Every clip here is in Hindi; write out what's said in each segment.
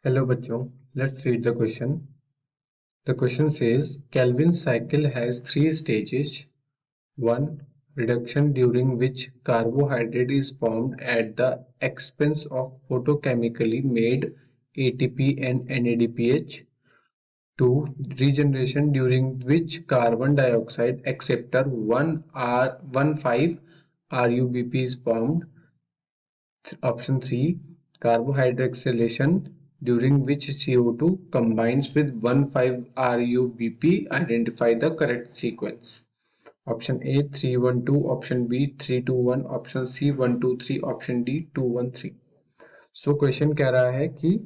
Hello bachcho, let's read the question. The question says Calvin's cycle has three stages. 1. Reduction, during which carbohydrate is formed at the expense of photochemically made ATP and NADPH. 2. Regeneration, during which carbon dioxide acceptor 1,5-RUBP is formed. Option 3. Carbohydroxylation, during which CO2 combines with 1,5-RUBP. Identify the correct sequence. Option A 3-1-2, option B 3-2-1, opशन C 1-2-3, opशन D 2-1-3। So question कह रहा है कि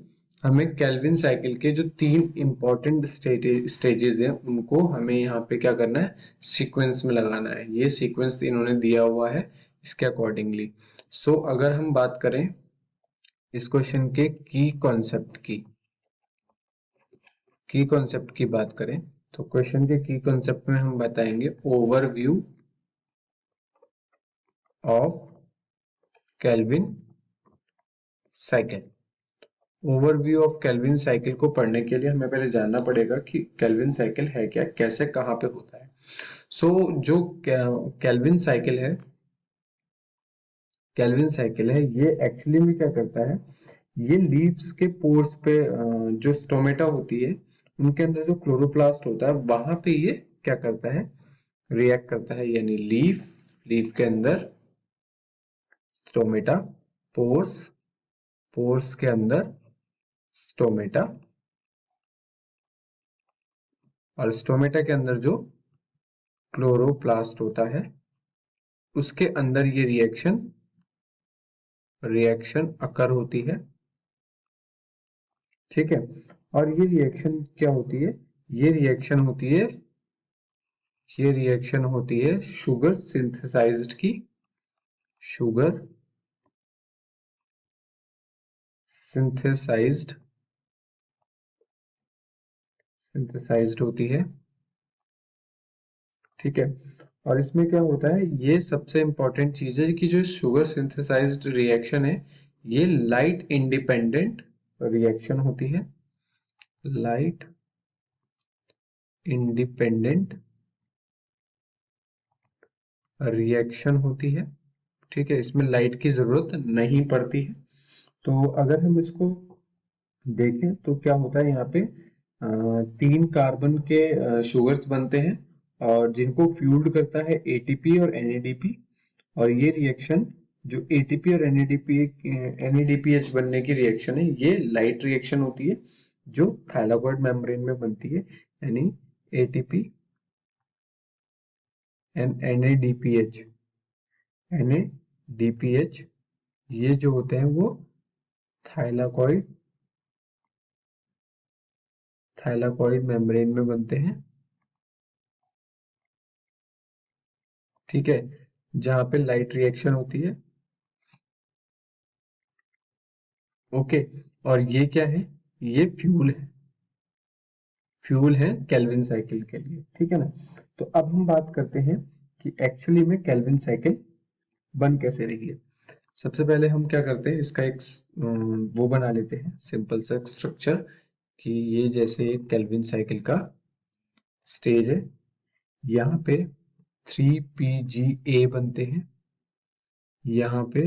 हमें केल्विन साइकिल के जो तीन इंपॉर्टेंट स्टेजेस हैं उनको हमें यहाँ पे क्या करना है, सीक्वेंस में लगाना है। ये सीक्वेंस इन्होंने दिया हुआ है इसके अकॉर्डिंगली। सो अगर हम बात करें इस क्वेश्चन के की कॉन्सेप्ट की बात करें तो क्वेश्चन के की कॉन्सेप्ट में हम बताएंगे overview of Calvin cycle. Overview of Calvin cycle को पढ़ने के लिए हमें पहले जानना पड़ेगा कि केल्विन साइकिल है क्या, कैसे, कहां पे होता है। जो केल्विन साइकिल है ये एक्चुअली में क्या करता है, ये लीव्स के पोर्स पे जो स्टोमेटा होती है उनके अंदर जो क्लोरोप्लास्ट होता है वहां पे ये क्या करता है, रिएक्ट करता है। यानी लीफ के अंदर स्टोमेटा, पोर्स के अंदर स्टोमेटा, और स्टोमेटा के अंदर जो क्लोरोप्लास्ट होता है उसके अंदर ये रिएक्शन अकर होती है। ठीक है, और ये रिएक्शन क्या होती है, ये रिएक्शन होती है शुगर सिंथेसाइज्ड की, शुगर सिंथेसाइज्ड होती है। ठीक है, और इसमें क्या होता है, ये सबसे इंपॉर्टेंट चीज है कि जो शुगर सिंथेसाइज्ड रिएक्शन है ये लाइट इंडिपेंडेंट रिएक्शन होती है, लाइट इंडिपेंडेंट रिएक्शन होती है। ठीक है, इसमें लाइट की जरूरत नहीं पड़ती है। तो अगर हम इसको देखें तो क्या होता है, यहाँ पे 3 कार्बन के शुगर्स बनते हैं और जिनको फ्यूल्ड करता है एटीपी और एनएडीपी। और ये रिएक्शन जो एटीपी और एनएडीपीएच बनने की रिएक्शन है ये लाइट रिएक्शन होती है जो थाइलाकॉइड मेम्ब्रेन में बनती है। यानी एटीपी एंड एनएडीपीएच ये जो होते हैं वो थाइलाकॉइड मेम्ब्रेन में बनते हैं। ठीक है, जहां पे लाइट रिएक्शन होती है। ओके, और ये क्या है, ये फ्यूल है केल्विन साइकिल के लिए। ठीक है ना, तो अब हम बात करते हैं कि एक्चुअली में केल्विन साइकिल बन कैसे रही है। सबसे पहले हम क्या करते हैं, इसका एक वो बना लेते हैं सिंपल सा स्ट्रक्चर कि ये जैसे एक केल्विन साइकिल का स्टेज है, यहाँ पे 3PGA बनते हैं, यहाँ पे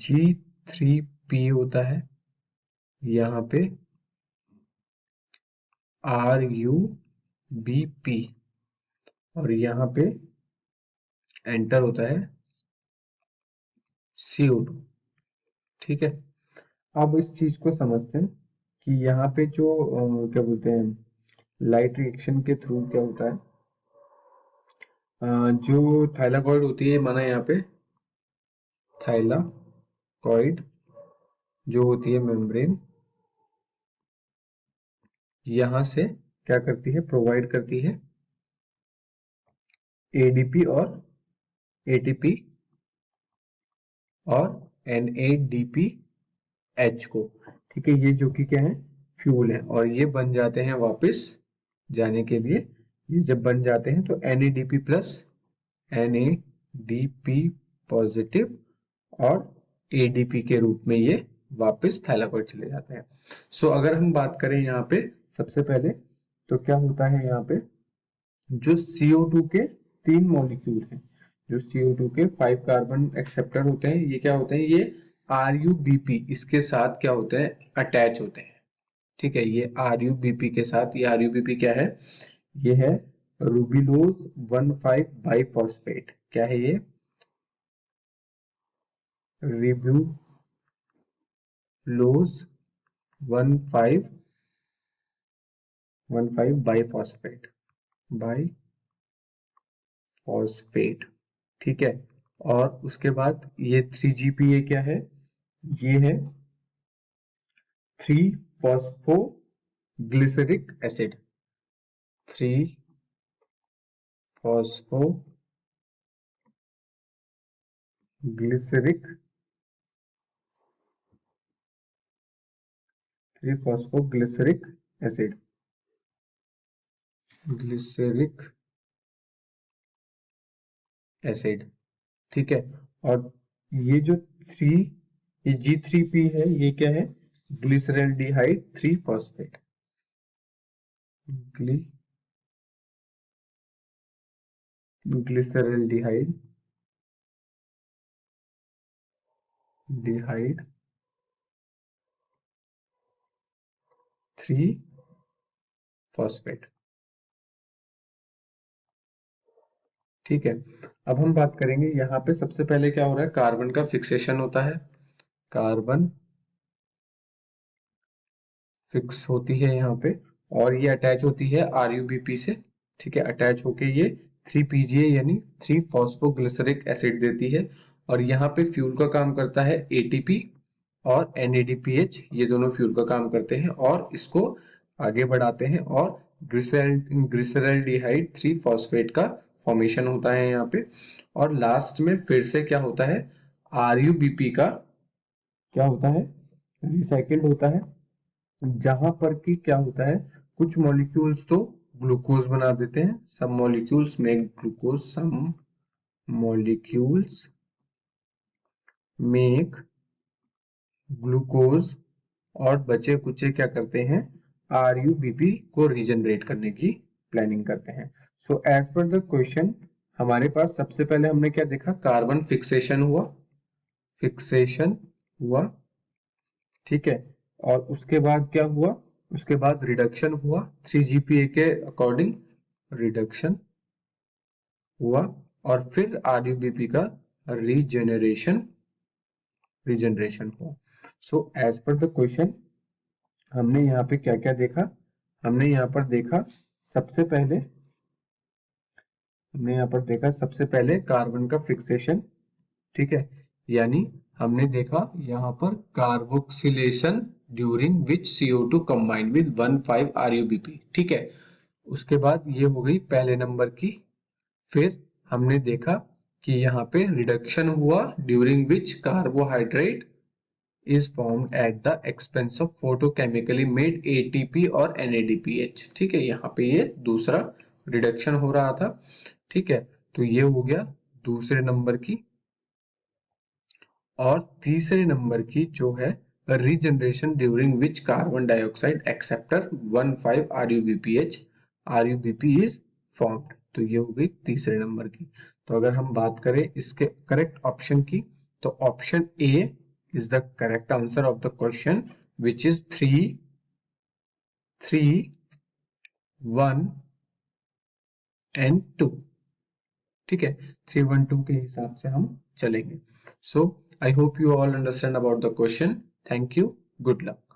G3P होता है, यहाँ पे RUBP, और यहाँ पे एंटर होता है CO2। ठीक है, अब इस चीज को समझते हैं कि यहाँ पे जो क्या बोलते हैं, लाइट रिएक्शन के थ्रू क्या होता है, जो थाइलाकॉइड होती है, माना यहाँ पे थाइलाकॉइड जो होती है मेम्ब्रेन, यहां से क्या करती है, प्रोवाइड करती है एडीपी और एटीपी और NADPH को। ठीक है, ये जो कि क्या है, फ्यूल है, और ये बन जाते हैं वापस जाने के लिए। ये जब बन जाते हैं तो NADP प्लस NADP पॉजिटिव और ADP के रूप में ये वापस थैलाकोइड चले जाते हैं। सो अगर हम बात करें यहाँ पे सबसे पहले, तो क्या होता है यहाँ पे, जो CO2 के 3 मॉलिक्यूल हैं, जो CO2 के 5 कार्बन एक्सेप्टर होते हैं, ये क्या होते हैं, ये RuBp इसके साथ क्या होते हैं, अटैच होते हैं। ठीक है, ये RuBp के साथ, ये RuBp क्या है, ये है रूबिलोज 1,5 बाइफॉस्फेट। क्या है ये, रिब्यूलोज 1,5 बाइफॉस्फेट। ठीक है, और उसके बाद ये 3GPA क्या है, ये है 3 phosphoglyceric acid, 3 phosphoglyceric 3 phosphoglyceric acid, glyceric acid. ठीक है, और ये जो 3, ये G3P है, ये क्या है, ग्लिसरल्डिहाइड 3 फॉस्फेट, ग्लिसरल्डिहाइड डिहाइड 3 फॉस्फेट। ठीक है, अब हम बात करेंगे यहाँ पे सबसे पहले क्या हो रहा है, कार्बन का फिक्सेशन होता है, कार्बन फिक्स होती है यहाँ पे, और ये अटैच होती है RuBp से। ठीक है, अटैच होके ये 3PGA यानी 3 फॉस्फोग्लिसरिक एसिड देती है, और यहाँ पे फ्यूल का काम करता है ATP और NADPH, ये दोनों फ्यूल का काम करते हैं और इसको आगे बढ़ाते हैं, और ग्लिसरल्डिहाइड 3 फॉस्फेट का फॉर्मेशन होता है यहाँ पे। और लास्ट में फिर से क्या होता है, RuBp का क्या होता है, रिसाइकिल्ड होता है, जहां पर कि क्या होता है, कुछ मॉलिक्यूल्स तो ग्लूकोज बना देते हैं, सम मॉलिक्यूल्स मेक ग्लूकोज, सम मॉलिक्यूल्स मेक ग्लूकोज, और बचे कुचे क्या करते हैं, RuBp को रीजनरेट करने की प्लानिंग करते हैं। So as per the question, हमारे पास सबसे पहले हमने क्या देखा, कार्बन फिक्सेशन हुआ, फिक्सेशन हुआ। ठीक है, और उसके बाद क्या हुआ, उसके बाद रिडक्शन हुआ 3GPA के अकॉर्डिंग, रिडक्शन हुआ, और फिर RuBp का रीजनरेशन रीजनरेशन हुआ। So as per the question, हमने यहाँ पे क्या क्या देखा, हमने यहाँ पर देखा सबसे पहले, हमने यहाँ पर देखा सबसे पहले कार्बन का फिक्सेशन। ठीक है, यानी हमने देखा यहाँ पर carboxylation during which CO2 combined with 1,5 RuBp। ठीक है, उसके बाद ये हो गई पहले नंबर की। फिर हमने देखा कि यहाँ पे रिडक्शन हुआ during which carbohydrate is formed at the expense of photochemically made ATP और NADPH। ठीक है, यहाँ पे ये दूसरा रिडक्शन हो रहा था। ठीक है, तो ये हो गया दूसरे नंबर की। और तीसरे नंबर की जो है, regeneration during which carbon dioxide acceptor 1,5 RuBp is formed, तो ये हो गई तीसरे नंबर की। तो अगर हम बात करें इसके करेक्ट ऑप्शन की, तो option A is the correct answer of the question, which is 3, 1 and 2। ठीक है, 3, 1, 2 के हिसाब से हम चलेंगे। So I hope you all understand about the question. Thank you. Good luck.